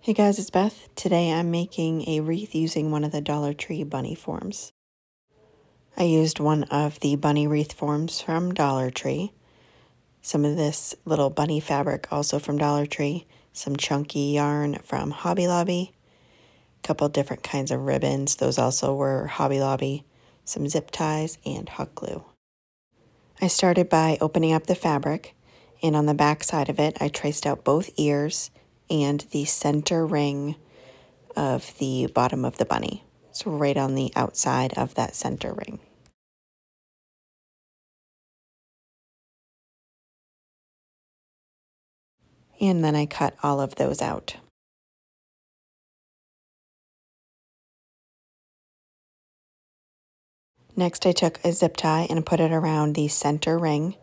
Hey guys, it's Beth. Today I'm making a wreath using one of the Dollar Tree bunny forms. I used one of the bunny wreath forms from Dollar Tree, some of this little bunny fabric also from Dollar Tree, some chunky yarn from Hobby Lobby, a couple different kinds of ribbons, those also were Hobby Lobby, some zip ties, and hot glue. I started by opening up the fabric, and on the back side of it I traced out both ears and the center ring of the bottom of the bunny. So right on the outside of that center ring. And then I cut all of those out. Next I took a zip tie and put it around the center ring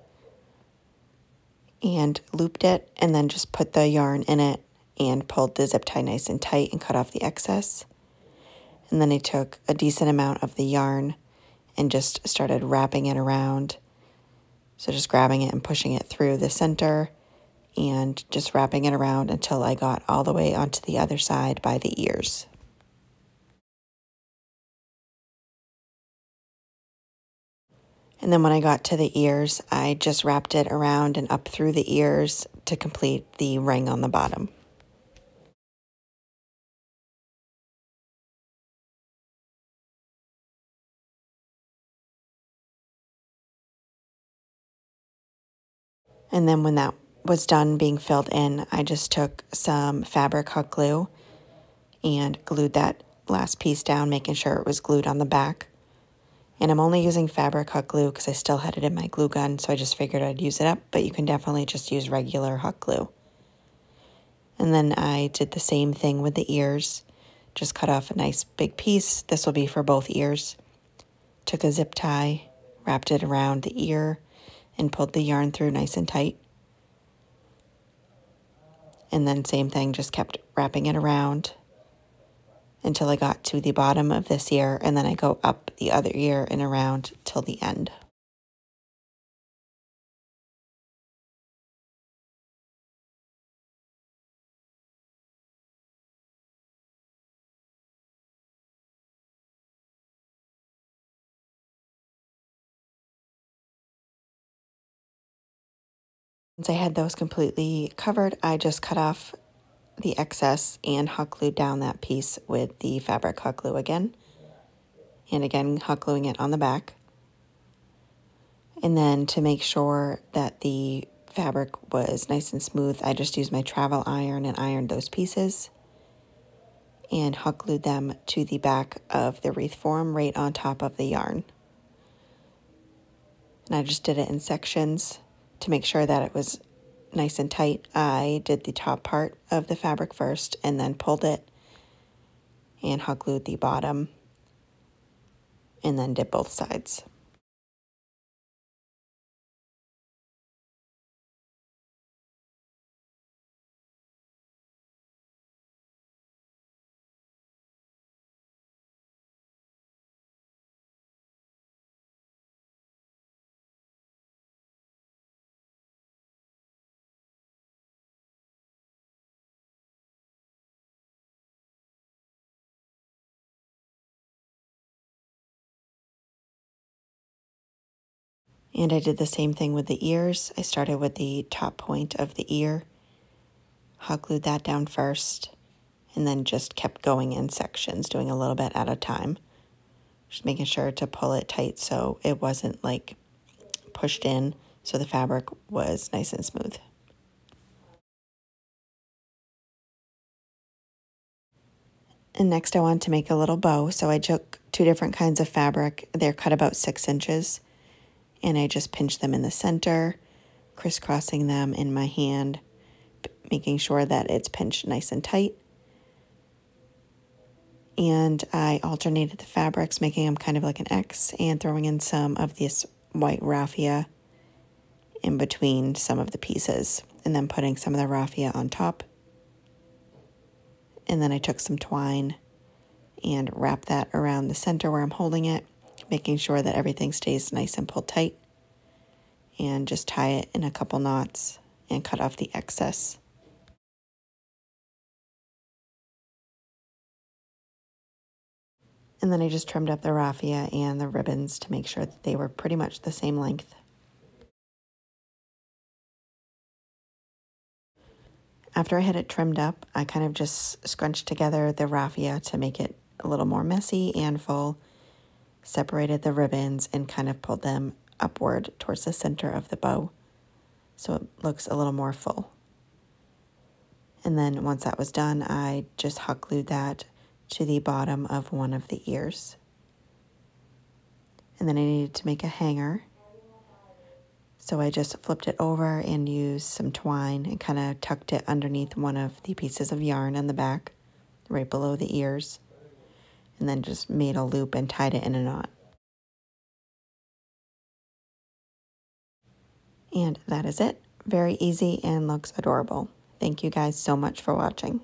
and looped it, and then just put the yarn in it and pulled the zip tie nice and tight and cut off the excess. And then I took a decent amount of the yarn and just started wrapping it around. So just grabbing it and pushing it through the center and just wrapping it around until I got all the way onto the other side by the ears. And then when I got to the ears, I just wrapped it around and up through the ears to complete the ring on the bottom. And then when that was done being filled in, I just took some fabric hot glue and glued that last piece down, making sure it was glued on the back. And I'm only using fabric hot glue because I still had it in my glue gun, so I just figured I'd use it up, but you can definitely just use regular hot glue. And then I did the same thing with the ears. Just cut off a nice big piece. This will be for both ears. Took a zip tie, wrapped it around the ear, and pulled the yarn through nice and tight. And then same thing, just kept wrapping it around until I got to the bottom of this ear, and then I go up the other ear and around till the end. Once I had those completely covered, I just cut off the excess and hot glued down that piece with the fabric hot glue again. And again, hot gluing it on the back. And then to make sure that the fabric was nice and smooth, I just used my travel iron and ironed those pieces and hot glued them to the back of the wreath form right on top of the yarn. And I just did it in sections to make sure that it was nice and tight. I did the top part of the fabric first and then pulled it and hot glued the bottom and then did both sides. And I did the same thing with the ears. I started with the top point of the ear, hot glued that down first, and then just kept going in sections, doing a little bit at a time. Just making sure to pull it tight so it wasn't like pushed in, so the fabric was nice and smooth. And next I wanted to make a little bow, so I took two different kinds of fabric. They're cut about 6 inches, and I just pinched them in the center, crisscrossing them in my hand, making sure that it's pinched nice and tight. And I alternated the fabrics, making them kind of like an X, and throwing in some of this white raffia in between some of the pieces, and then putting some of the raffia on top. And then I took some twine and wrapped that around the center where I'm holding it, making sure that everything stays nice and pulled tight, and just tie it in a couple knots and cut off the excess. And then I just trimmed up the raffia and the ribbons to make sure that they were pretty much the same length. After I had it trimmed up, I kind of just scrunched together the raffia to make it a little more messy and full, separated the ribbons, and kind of pulled them upward towards the center of the bow so it looks a little more full. And then once that was done, I just hot glued that to the bottom of one of the ears. And then I needed to make a hanger. So I just flipped it over and used some twine and kind of tucked it underneath one of the pieces of yarn on the back, right below the ears, and then just made a loop and tied it in a knot. And that is it. Very easy and looks adorable. Thank you guys so much for watching.